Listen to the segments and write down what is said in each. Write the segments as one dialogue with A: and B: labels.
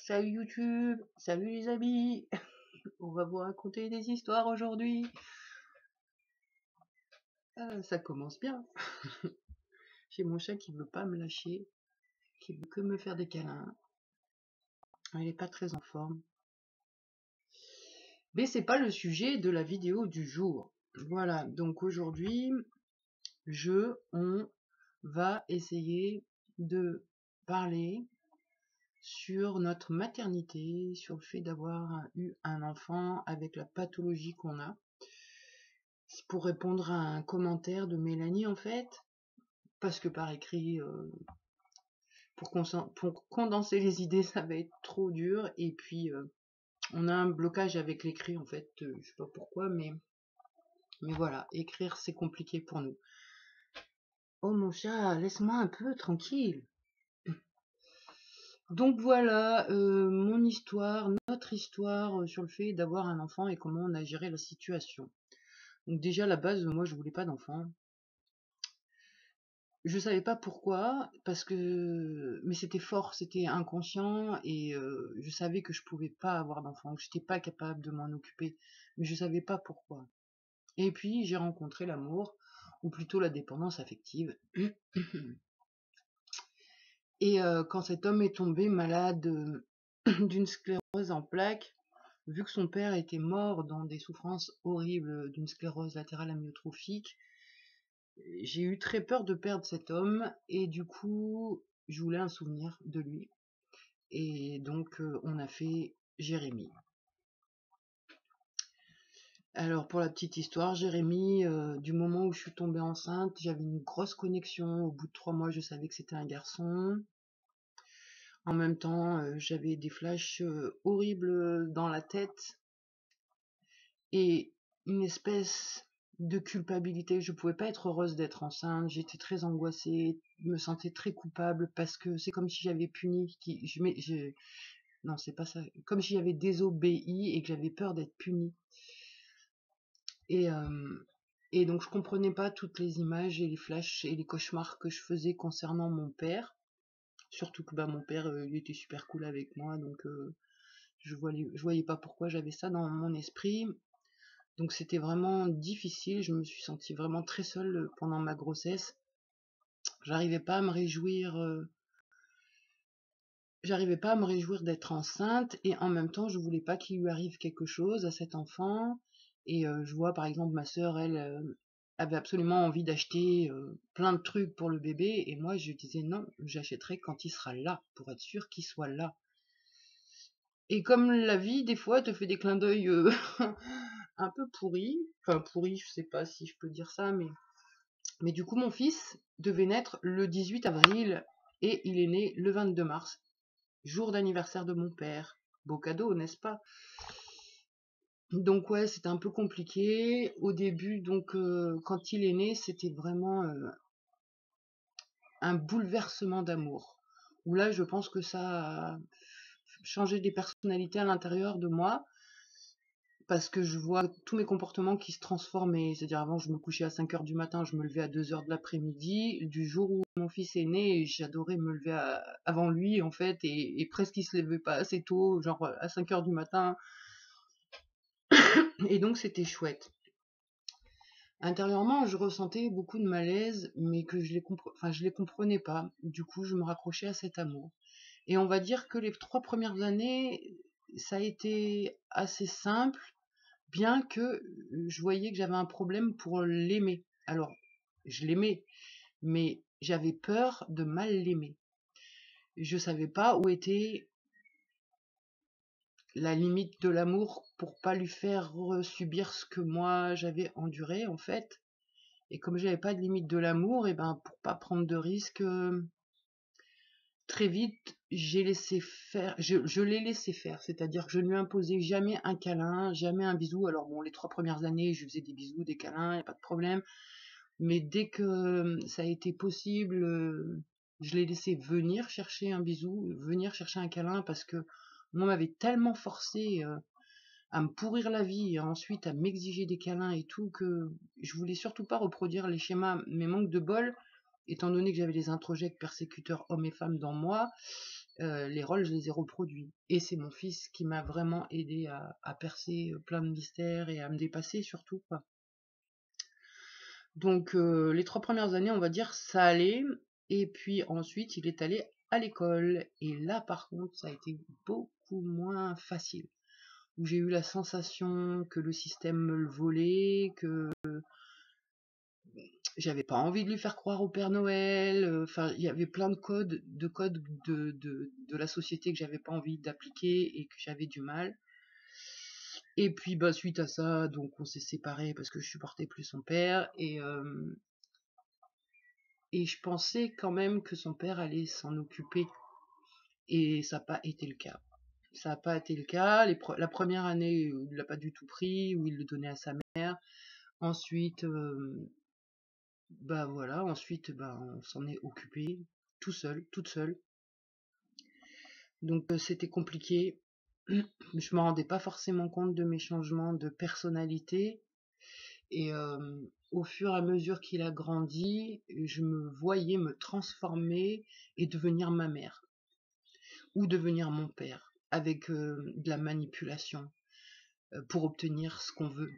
A: Salut YouTube, salut les amis, on va vous raconter des histoires aujourd'hui. Ça commence bien. J'ai mon chat qui veut pas me lâcher, qui veut que me faire des câlins. Il est pas très en forme. Mais c'est pas le sujet de la vidéo du jour. Voilà, donc aujourd'hui, on va essayer de parler sur notre maternité, sur le fait d'avoir eu un enfant avec la pathologie qu'on a. C'est pour répondre à un commentaire de Mélanie en fait, parce que par écrit, pour condenser les idées, ça va être trop dur. Et puis, on a un blocage avec l'écrit en fait, je sais pas pourquoi, mais voilà, écrire c'est compliqué pour nous. Oh mon chat, laisse-moi un peu tranquille. Donc voilà, mon histoire, notre histoire sur le fait d'avoir un enfant et comment on a géré la situation. Donc déjà à la base, moi je voulais pas d'enfant. Je savais pas pourquoi, parce que mais c'était fort, c'était inconscient et je savais que je pouvais pas avoir d'enfant, que j'étais pas capable de m'en occuper, mais je savais pas pourquoi. Et puis j'ai rencontré l'amour, ou plutôt la dépendance affective. Et quand cet homme est tombé malade d'une sclérose en plaques, vu que son père était mort dans des souffrances horribles d'une sclérose latérale amyotrophique, j'ai eu très peur de perdre cet homme et du coup, je voulais un souvenir de lui. Et donc, on a fait Jérémie. Alors, pour la petite histoire, Jérémie, du moment où je suis tombée enceinte, j'avais une grosse connexion. Au bout de 3 mois, je savais que c'était un garçon. En même temps, j'avais des flashs horribles dans la tête et une espèce de culpabilité. Je pouvais pas être heureuse d'être enceinte. J'étais très angoissée, je me sentais très coupable parce que c'est comme si j'avais puni. Non, c'est pas ça. Comme si j'avais désobéi et que j'avais peur d'être punie. Et, et donc je comprenais pas toutes les images et les flashs et les cauchemars que je faisais concernant mon père. Surtout que mon père, il était super cool avec moi, donc je voyais pas pourquoi j'avais ça dans mon esprit. Donc c'était vraiment difficile, je me suis sentie vraiment très seule pendant ma grossesse. J'arrivais pas à me réjouir, d'être enceinte et en même temps je voulais pas qu'il lui arrive quelque chose à cet enfant. Et je vois par exemple ma sœur, elle avait absolument envie d'acheter plein de trucs pour le bébé et moi je disais non, j'achèterai quand il sera là, pour être sûre qu'il soit là. Et comme la vie des fois te fait des clins d'œil un peu pourris, enfin pourris, je sais pas si je peux dire ça, mais du coup mon fils devait naître le 18 avril et il est né le 22 mars, jour d'anniversaire de mon père. Beau cadeau, n'est-ce pas? Donc ouais, c'était un peu compliqué au début. Donc quand il est né, c'était vraiment un bouleversement d'amour. Où là, je pense que ça a changé des personnalités à l'intérieur de moi. Parce que je vois tous mes comportements qui se transformaient. C'est-à-dire avant, je me couchais à 5 heures du matin, je me levais à 2 heures de l'après-midi. Du jour où mon fils est né, j'adorais me lever avant lui, en fait, et presque il se levait pas assez tôt, genre à 5 heures du matin. Et donc, c'était chouette. Intérieurement, je ressentais beaucoup de malaise, mais que je les comprenais pas. Du coup, je me raccrochais à cet amour. Et on va dire que les 3 premières années, ça a été assez simple, bien que je voyais que j'avais un problème pour l'aimer. Alors, je l'aimais, mais j'avais peur de mal l'aimer. Je savais pas où était la limite de l'amour pour pas lui faire subir ce que moi j'avais enduré en fait. Et comme j'avais pas de limite de l'amour, et ben pour pas prendre de risques, très vite j'ai laissé faire, je l'ai laissé faire, c'est-à-dire que je ne lui imposais jamais un câlin, jamais un bisou. Alors bon, les 3 premières années, je lui faisais des bisous, des câlins, y a pas de problème. Mais dès que ça a été possible, je l'ai laissé venir chercher un bisou, venir chercher un câlin, parce que moi, on m'avait tellement forcé à me pourrir la vie et ensuite à m'exiger des câlins et tout, que je voulais surtout pas reproduire les schémas. Mais manque de bol, étant donné que j'avais les introjects persécuteurs hommes et femmes dans moi, les rôles, je les ai reproduits. Et c'est mon fils qui m'a vraiment aidé à percer plein de mystères et à me dépasser surtout, quoi. Donc les 3 premières années, on va dire, ça allait. Et puis ensuite, il est allé à l'école. Et là, par contre, ça a été beaucoup moins facile. Où j'ai eu la sensation que le système me le volait, que j'avais pas envie de lui faire croire au Père Noël. Enfin, il y avait plein de codes de la société que j'avais pas envie d'appliquer et que j'avais du mal. Et puis, bah, suite à ça, donc on s'est séparés parce que je supportais plus son père. Et je pensais quand même que son père allait s'en occuper. Et ça n'a pas été le cas. Ça n'a pas été le cas. La première année, il l'a pas du tout pris, où il le donnait à sa mère. Ensuite, bah voilà, ensuite, bah, on s'en est occupé tout seul, toute seule. Donc c'était compliqué. Je me rendais pas forcément compte de mes changements de personnalité. Et au fur et à mesure qu'il a grandi, je me voyais me transformer et devenir ma mère ou devenir mon père avec de la manipulation pour obtenir ce qu'on veut.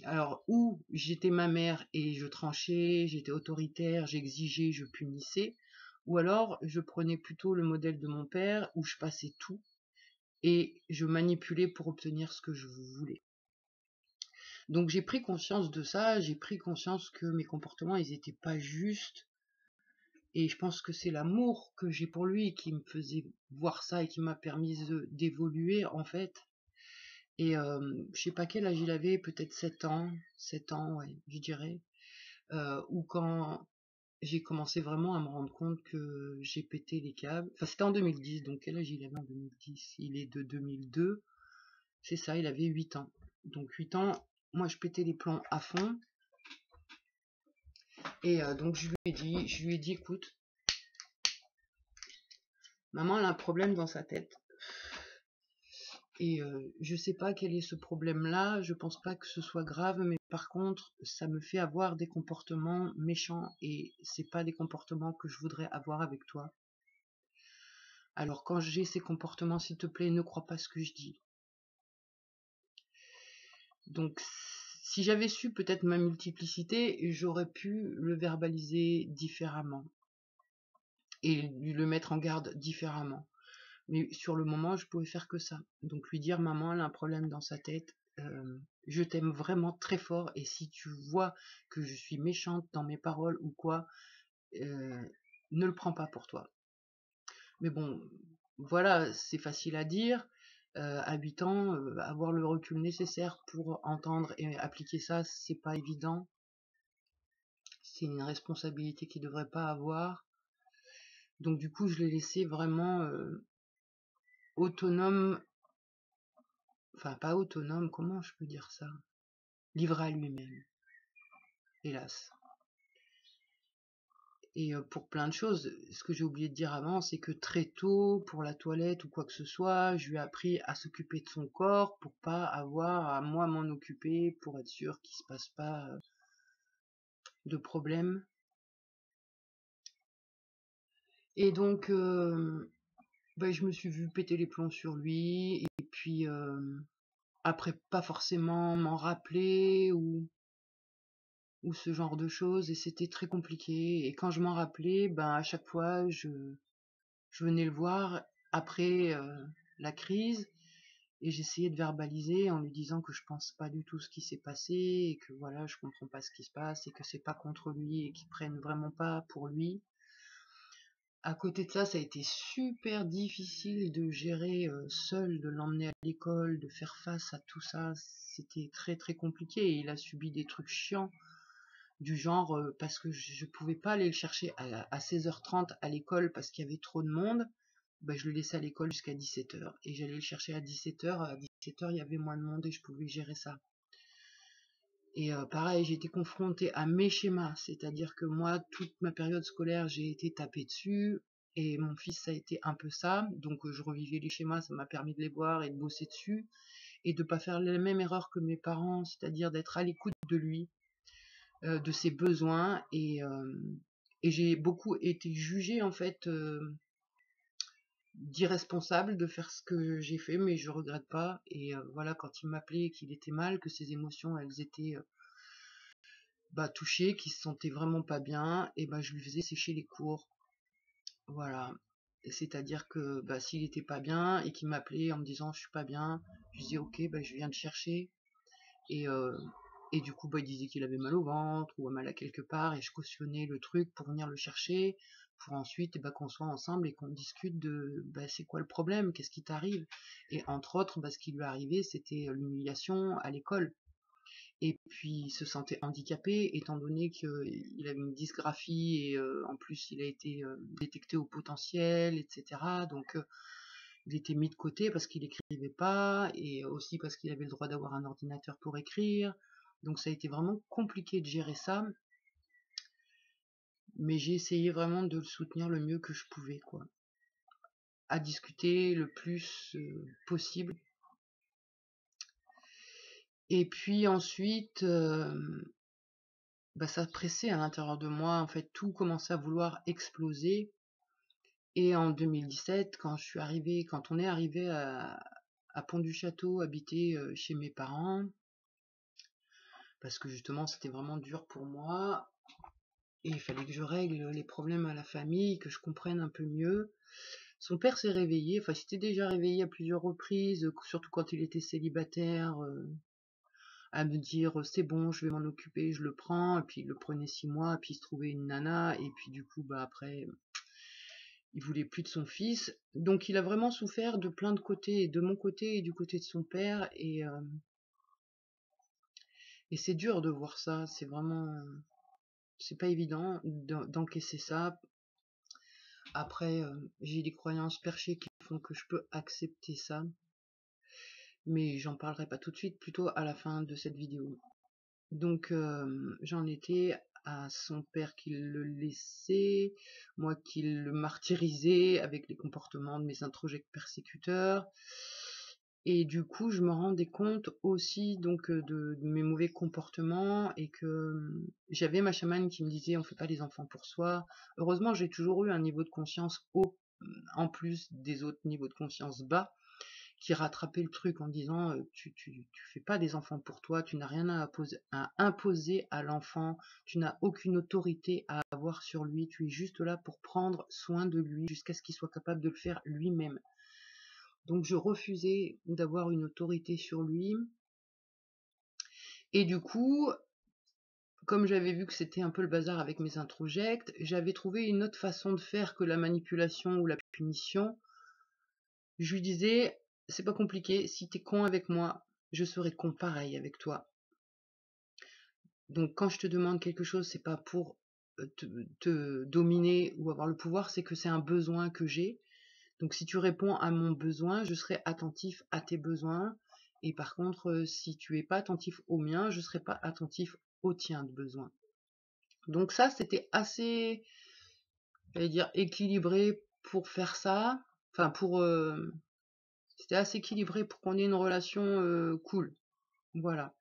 A: Alors, ou j'étais ma mère et je tranchais, j'étais autoritaire, j'exigeais, je punissais, ou alors je prenais plutôt le modèle de mon père où je passais tout et je manipulais pour obtenir ce que je voulais. Donc j'ai pris conscience de ça, j'ai pris conscience que mes comportements, ils étaient pas justes. Et je pense que c'est l'amour que j'ai pour lui qui me faisait voir ça et qui m'a permis d'évoluer, en fait. Et je sais pas quel âge il avait, peut-être 7 ans, ouais, je dirais. Ou quand j'ai commencé vraiment à me rendre compte que j'ai pété les câbles. Enfin, c'était en 2010, donc quel âge il avait en 2010? Il est de 2002. C'est ça, il avait 8 ans. Donc 8 ans, moi je pétais les plombs à fond. Et donc je lui ai dit, écoute, maman elle a un problème dans sa tête. Et je sais pas quel est ce problème-là, je pense pas que ce soit grave, mais par contre, ça me fait avoir des comportements méchants et c'est pas des comportements que je voudrais avoir avec toi. Alors quand j'ai ces comportements, s'il te plaît, ne crois pas ce que je dis. Donc si j'avais su peut-être ma multiplicité, j'aurais pu le verbaliser différemment et le mettre en garde différemment. Mais sur le moment, je pouvais faire que ça. Donc lui dire, maman, elle a un problème dans sa tête. Je t'aime vraiment très fort et si tu vois que je suis méchante dans mes paroles ou quoi, ne le prends pas pour toi. Mais bon, voilà, c'est facile à dire. À 8 ans, avoir le recul nécessaire pour entendre et appliquer ça, c'est pas évident. C'est une responsabilité qu'il devrait pas avoir. Donc du coup, je l'ai laissé vraiment autonome. Enfin, pas autonome, comment je peux dire ça? Livré à lui-même, hélas. Et pour plein de choses, ce que j'ai oublié de dire avant, c'est que très tôt, pour la toilette ou quoi que ce soit, je lui ai appris à s'occuper de son corps pour pas avoir à moi m'en occuper, pour être sûr qu'il se passe pas de problème. Et donc, je me suis vue péter les plombs sur lui, et puis après pas forcément m'en rappeler ou ce genre de choses, et c'était très compliqué. Et quand je m'en rappelais, à chaque fois, je venais le voir après la crise, et j'essayais de verbaliser en lui disant que je pense pas du tout ce qui s'est passé, et que voilà, je comprends pas ce qui se passe, et que c'est pas contre lui, et qu'il prenne vraiment pas pour lui. À côté de ça, ça a été super difficile de gérer seul, de l'emmener à l'école, de faire face à tout ça. C'était très très compliqué, et il a subi des trucs chiants du genre parce que je pouvais pas aller le chercher à 16h30 à l'école parce qu'il y avait trop de monde. Je le laissais à l'école jusqu'à 17h et j'allais le chercher à 17h. À 17h, il y avait moins de monde et je pouvais gérer ça. Et pareil, j'ai été confrontée à mes schémas, c'est-à-dire que moi, toute ma période scolaire, j'ai été tapée dessus, et mon fils, ça a été un peu ça. Donc je revivais les schémas, ça m'a permis de les voir et de bosser dessus, et de pas faire la même erreur que mes parents, c'est-à-dire d'être à l'écoute de lui, de ses besoins, et j'ai beaucoup été jugée en fait d'irresponsable de faire ce que j'ai fait, mais je regrette pas. Et voilà, quand il m'appelait, qu'il était mal, que ses émotions, elles étaient touchées, qu'il se sentait vraiment pas bien, et je lui faisais sécher les cours. Voilà. C'est-à-dire que s'il était pas bien et qu'il m'appelait en me disant je suis pas bien, je disais ok, je viens te chercher. Et, euh, et du coup, il disait qu'il avait mal au ventre ou mal à quelque part, et je cautionnais le truc pour venir le chercher, pour ensuite qu'on soit ensemble et qu'on discute de c'est quoi le problème, qu'est-ce qui t'arrive. Et entre autres, ce qui lui arrivait, c'était l'humiliation à l'école. Et puis il se sentait handicapé étant donné qu'il avait une dysgraphie et en plus il a été détecté au potentiel, etc. Donc il était mis de côté parce qu'il écrivait pas et aussi parce qu'il avait le droit d'avoir un ordinateur pour écrire. Donc ça a été vraiment compliqué de gérer ça, mais j'ai essayé vraiment de le soutenir le mieux que je pouvais, quoi. À discuter le plus possible. Et puis ensuite, ça pressait à l'intérieur de moi, en fait, tout commençait à vouloir exploser. Et en 2017, quand on est arrivé à Pont-du-Château, habiter chez mes parents, parce que justement c'était vraiment dur pour moi, et il fallait que je règle les problèmes à la famille, que je comprenne un peu mieux. Son père s'est réveillé, enfin il s'était déjà réveillé à plusieurs reprises, surtout quand il était célibataire, à me dire c'est bon, je vais m'en occuper, je le prends, et puis il le prenait 6 mois, et puis il se trouvait une nana, et puis du coup après il voulait plus de son fils. Donc il a vraiment souffert de plein de côtés, de mon côté et du côté de son père, et c'est dur de voir ça, c'est vraiment, c'est pas évident d'encaisser ça. Après, j'ai des croyances perchées qui font que je peux accepter ça, mais j'en parlerai pas tout de suite, plutôt à la fin de cette vidéo. Donc j'en étais à son père qui le laissait, moi qui le martyrisais avec les comportements de mes introjects persécuteurs. Et du coup, je me rendais compte aussi donc de mes mauvais comportements et que j'avais ma chamane qui me disait on fait pas les enfants pour soi. Heureusement, j'ai toujours eu un niveau de conscience haut en plus des autres niveaux de conscience bas qui rattrapait le truc en disant tu fais pas des enfants pour toi, tu n'as rien à imposer à l'enfant, tu n'as aucune autorité à avoir sur lui, tu es juste là pour prendre soin de lui jusqu'à ce qu'il soit capable de le faire lui-même. Donc je refusais d'avoir une autorité sur lui. Et du coup, comme j'avais vu que c'était un peu le bazar avec mes introjects, j'avais trouvé une autre façon de faire que la manipulation ou la punition. Je lui disais, c'est pas compliqué, si t'es con avec moi, je serai con pareil avec toi. Donc quand je te demande quelque chose, c'est pas pour te dominer ou avoir le pouvoir, c'est que c'est un besoin que j'ai. Donc si tu réponds à mon besoin, je serai attentif à tes besoins. Et par contre, si tu es pas attentif aux miens, je serai pas attentif aux tiens de besoin. Donc ça, c'était assez, j'allais dire, équilibré pour faire ça. Enfin, c'était assez équilibré pour qu'on ait une relation cool. Voilà.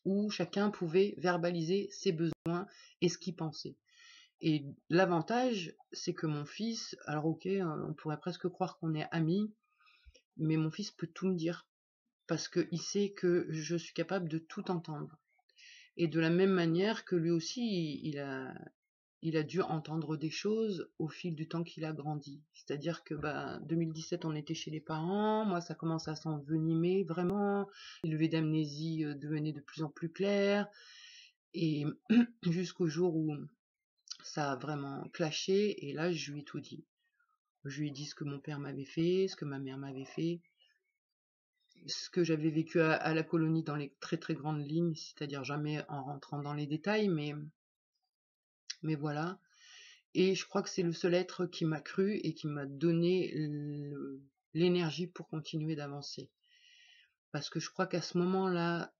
A: Où chacun pouvait verbaliser ses besoins et ce qu'il pensait. Et l'avantage, c'est que mon fils, alors ok, on pourrait presque croire qu'on est amis, mais mon fils peut tout me dire, parce qu'il sait que je suis capable de tout entendre. Et de la même manière que lui aussi, il a dû entendre des choses au fil du temps qu'il a grandi. C'est-à-dire que 2017, on était chez les parents, moi ça commence à s'envenimer vraiment, les levées d'amnésie devenaient de plus en plus claires, et jusqu'au jour où ça a vraiment clashé, et là je lui ai tout dit. Je lui ai dit ce que mon père m'avait fait, ce que ma mère m'avait fait, ce que j'avais vécu à la colonie dans les très très grandes lignes, c'est-à-dire jamais en rentrant dans les détails, mais voilà. Et je crois que c'est le seul être qui m'a cru et qui m'a donné l'énergie pour continuer d'avancer. Parce que je crois qu'à ce moment-là,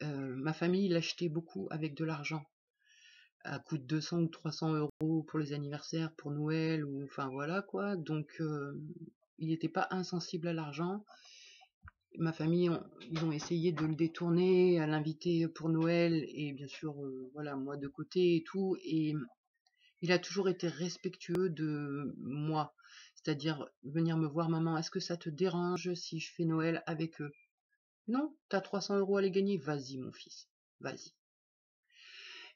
A: ma famille l'achetait beaucoup avec de l'argent, à coût de 200 ou 300 euros pour les anniversaires, pour Noël, ou enfin voilà quoi. Donc il n'était pas insensible à l'argent. Ma famille, ils ont essayé de le détourner, à l'inviter pour Noël, et bien sûr, voilà, moi de côté et tout. Et il a toujours été respectueux de moi. C'est-à-dire venir me voir: «Maman, est-ce que ça te dérange si je fais Noël avec eux?» «Non, tu as 300 € à les gagner, vas-y mon fils, vas-y».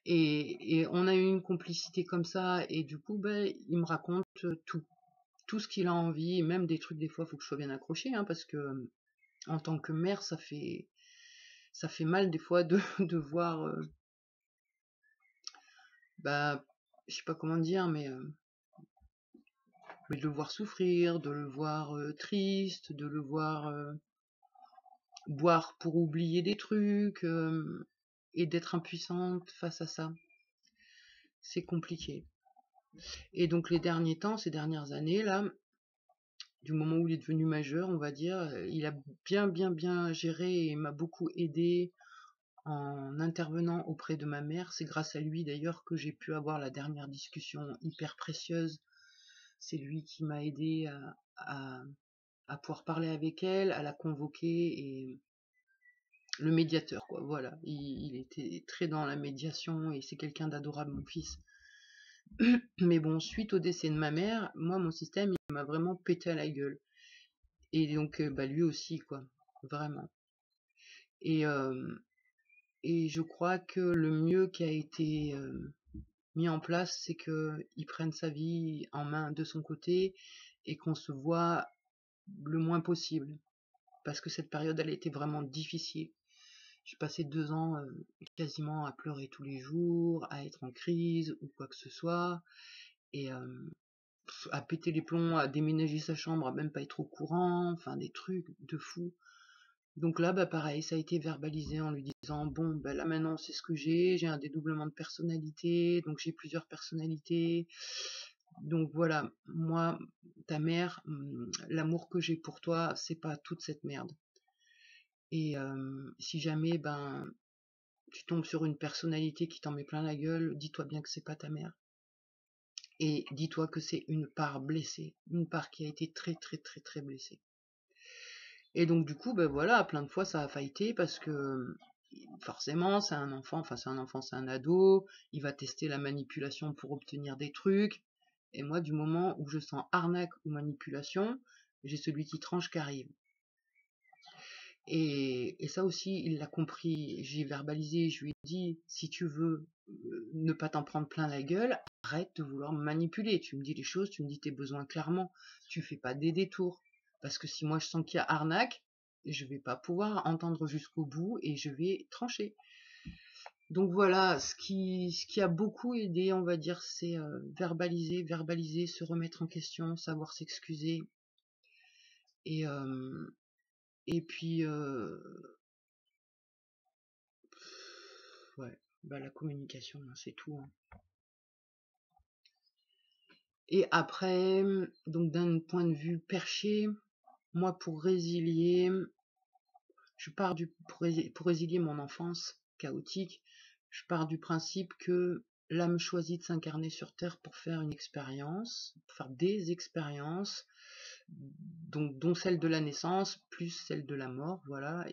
A: Et on a eu une complicité comme ça et du coup, il me raconte, tout ce qu'il a envie et même des trucs des fois, il faut que je sois bien accrochée, hein, parce que, en tant que mère, ça fait mal des fois de de voir, bah, je sais pas comment dire, mais de le voir souffrir, de le voir, triste, de le voir, boire pour oublier des trucs, et d'être impuissante face à ça. C'est compliqué. Et donc les derniers temps, ces dernières années là, du moment où il est devenu majeur, on va dire, il a bien géré et m'a beaucoup aidé en intervenant auprès de ma mère. C'est grâce à lui d'ailleurs que j'ai pu avoir la dernière discussion hyper précieuse. C'est lui qui m'a aidé à pouvoir parler avec elle, à la convoquer, et le médiateur, quoi. Voilà, il était très dans la médiation et c'est quelqu'un d'adorable, mon fils. Mais bon, suite au décès de ma mère, moi, mon système, il m'a vraiment pété à la gueule. Et donc, lui aussi, quoi, vraiment. Et, et je crois que le mieux qui a été mis en place, c'est qu'il prenne sa vie en main de son côté et qu'on se voit le moins possible. Parce que cette période, elle a été vraiment difficile. J'ai passé 2 ans quasiment à pleurer tous les jours, à être en crise ou quoi que ce soit, et à péter les plombs, à déménager sa chambre, à même pas être au courant, enfin des trucs de fou. Donc là, pareil, ça a été verbalisé en lui disant: bon, là maintenant c'est ce que j'ai un dédoublement de personnalité, donc j'ai plusieurs personnalités. Donc voilà, moi, ta mère, l'amour que j'ai pour toi, c'est pas toute cette merde. Et si jamais, tu tombes sur une personnalité qui t'en met plein la gueule, dis-toi bien que c'est pas ta mère. Et dis-toi que c'est une part blessée, une part qui a été très très très très blessée. Et donc du coup, voilà, plein de fois ça a faillité parce que forcément c'est un enfant, c'est un ado, il va tester la manipulation pour obtenir des trucs. Et moi, du moment où je sens arnaque ou manipulation, j'ai celui qui tranche qui arrive. Et ça aussi, il l'a compris, j'ai verbalisé, je lui ai dit: si tu veux ne pas t'en prendre plein la gueule, arrête de vouloir me manipuler. Tu me dis les choses, tu me dis tes besoins clairement, tu fais pas des détours. Parce que si moi je sens qu'il y a arnaque, je vais pas pouvoir entendre jusqu'au bout et je vais trancher. Donc voilà, ce qui a beaucoup aidé, on va dire, c'est verbaliser, se remettre en question, savoir s'excuser. Et, et puis, ouais, la communication, hein, c'est tout, hein. Et après, donc d'un point de vue perché, moi pour résilier, pour résilier mon enfance chaotique, je pars du principe que l'âme choisit de s'incarner sur Terre pour faire une expérience, pour faire des expériences, dont celle de la naissance, plus celle de la mort, voilà,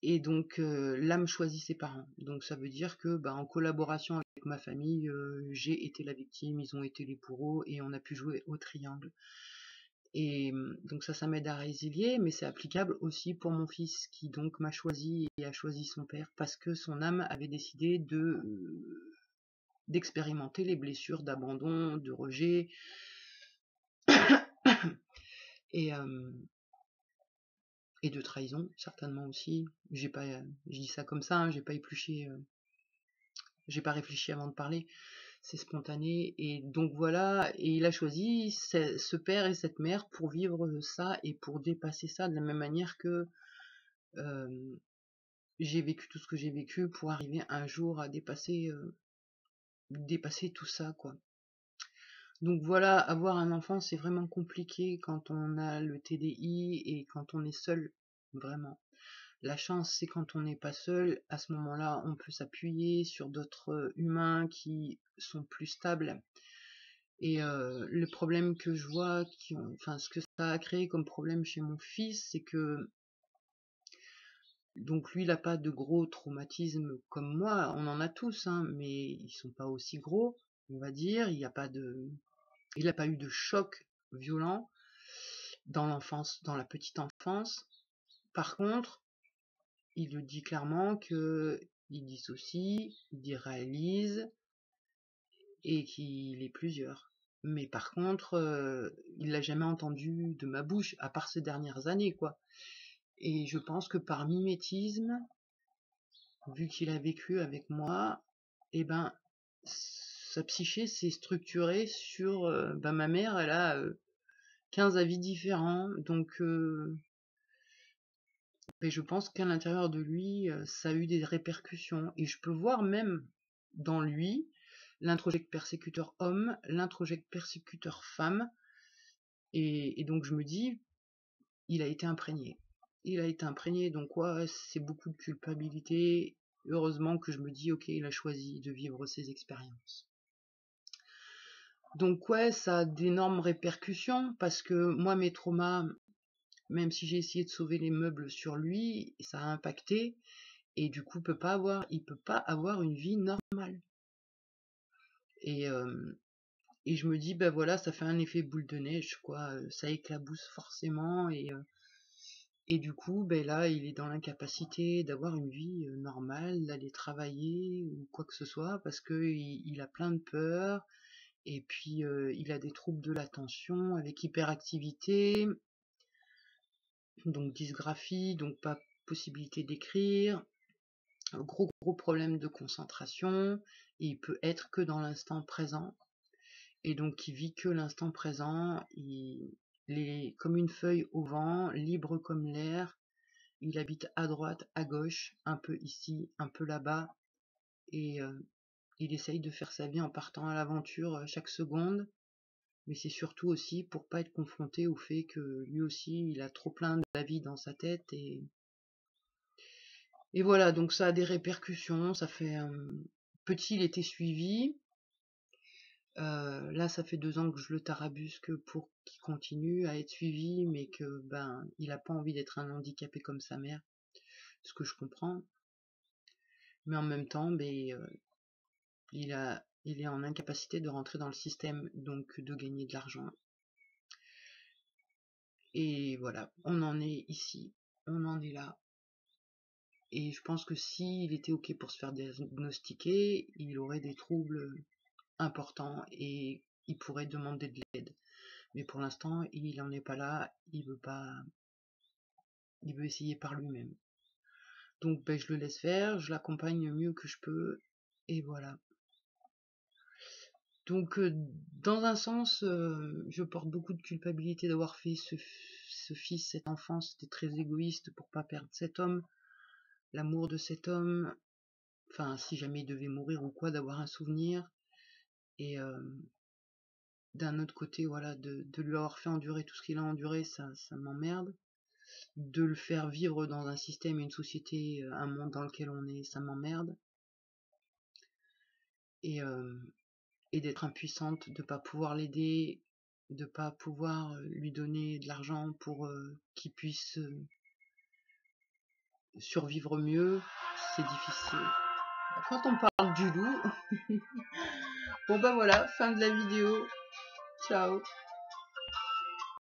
A: et donc l'âme choisit ses parents. Donc ça veut dire que en collaboration avec ma famille, j'ai été la victime, ils ont été les bourreaux et on a pu jouer au triangle. Et donc ça m'aide à résilier, mais c'est applicable aussi pour mon fils qui donc m'a choisi et a choisi son père parce que son âme avait décidé d'expérimenter les blessures d'abandon, de rejet. et, et de trahison, certainement aussi. Je dis ça comme ça, hein, j'ai pas épluché, j'ai pas réfléchi avant de parler, c'est spontané. Et donc voilà, et il a choisi ce père et cette mère pour vivre ça et pour dépasser ça de la même manière que j'ai vécu tout ce que j'ai vécu pour arriver un jour à dépasser tout ça, quoi. Donc voilà, avoir un enfant, c'est vraiment compliqué quand on a le TDI et quand on est seul, vraiment. La chance, c'est quand on n'est pas seul, à ce moment-là, on peut s'appuyer sur d'autres humains qui sont plus stables. Et le problème que je vois, ce que ça a créé comme problème chez mon fils, c'est que donc lui, il n'a pas de gros traumatismes comme moi, on en a tous, hein, mais ils sont pas aussi gros. on va dire. Il n'a pas eu de choc violent dans l'enfance, dans la petite enfance. Par contre, il le dit clairement que il dissocie, il irréalise et qu'il est plusieurs. Mais par contre, il l'a jamais entendu de ma bouche, à part ces dernières années, quoi. Et je pense que par mimétisme, vu qu'il a vécu avec moi, eh ben, sa psyché s'est structurée sur ma mère, elle a 15 avis différents, donc et je pense qu'à l'intérieur de lui, ça a eu des répercussions. Et je peux voir même dans lui l'introject persécuteur homme, l'introject persécuteur femme, et donc je me dis, il a été imprégné. Il a été imprégné, donc ouais, c'est beaucoup de culpabilité. Heureusement que je me dis, ok, il a choisi de vivre ses expériences. Donc ouais, ça a d'énormes répercussions, parce que moi, mes traumas, même si j'ai essayé de sauver les meubles sur lui, ça a impacté, et du coup, il peut pas avoir une vie normale. Et je me dis, ben voilà, ça fait un effet boule de neige, quoi, ça éclabousse forcément, et du coup, ben là, il est dans l'incapacité d'avoir une vie normale, d'aller travailler ou quoi que ce soit, parce que il a plein de peurs, et puis il a des troubles de l'attention avec hyperactivité, donc dysgraphie, donc pas possibilité d'écrire, gros problème de concentration, et il peut être que dans l'instant présent, et donc il vit que l'instant présent, il est comme une feuille au vent, libre comme l'air. Il habite à droite, à gauche, un peu ici, un peu là-bas, et il essaye de faire sa vie en partant à l'aventure chaque seconde, mais c'est surtout aussi pour pas être confronté au fait que lui aussi, il a trop plein de la vie dans sa tête, et voilà, donc ça a des répercussions. Ça fait petit, il était suivi. Là, ça fait 2 ans que je le tarabusque pour qu'il continue à être suivi, mais que il a pas envie d'être un handicapé comme sa mère, ce que je comprends. Mais en même temps, il est en incapacité de rentrer dans le système, donc de gagner de l'argent. Et voilà, on en est ici, on en est là. Et je pense que s'il était ok pour se faire diagnostiquer, il aurait des troubles importants et il pourrait demander de l'aide. Mais pour l'instant, il n'en est pas là, il veut essayer par lui-même. Donc je le laisse faire, je l'accompagne le mieux que je peux, et voilà. Donc dans un sens, je porte beaucoup de culpabilité d'avoir fait ce fils, cet enfant. C'était très égoïste pour pas perdre cet homme, l'amour de cet homme, enfin si jamais il devait mourir ou quoi, d'avoir un souvenir. Et d'un autre côté, voilà, de lui avoir fait endurer tout ce qu'il a enduré, ça m'emmerde. De le faire vivre dans un système, une société, un monde dans lequel on est, ça m'emmerde. Et d'être impuissante, de pas pouvoir l'aider, de pas pouvoir lui donner de l'argent pour qu'il puisse survivre mieux, c'est difficile. Quand on parle du loup, bon voilà, fin de la vidéo. Ciao.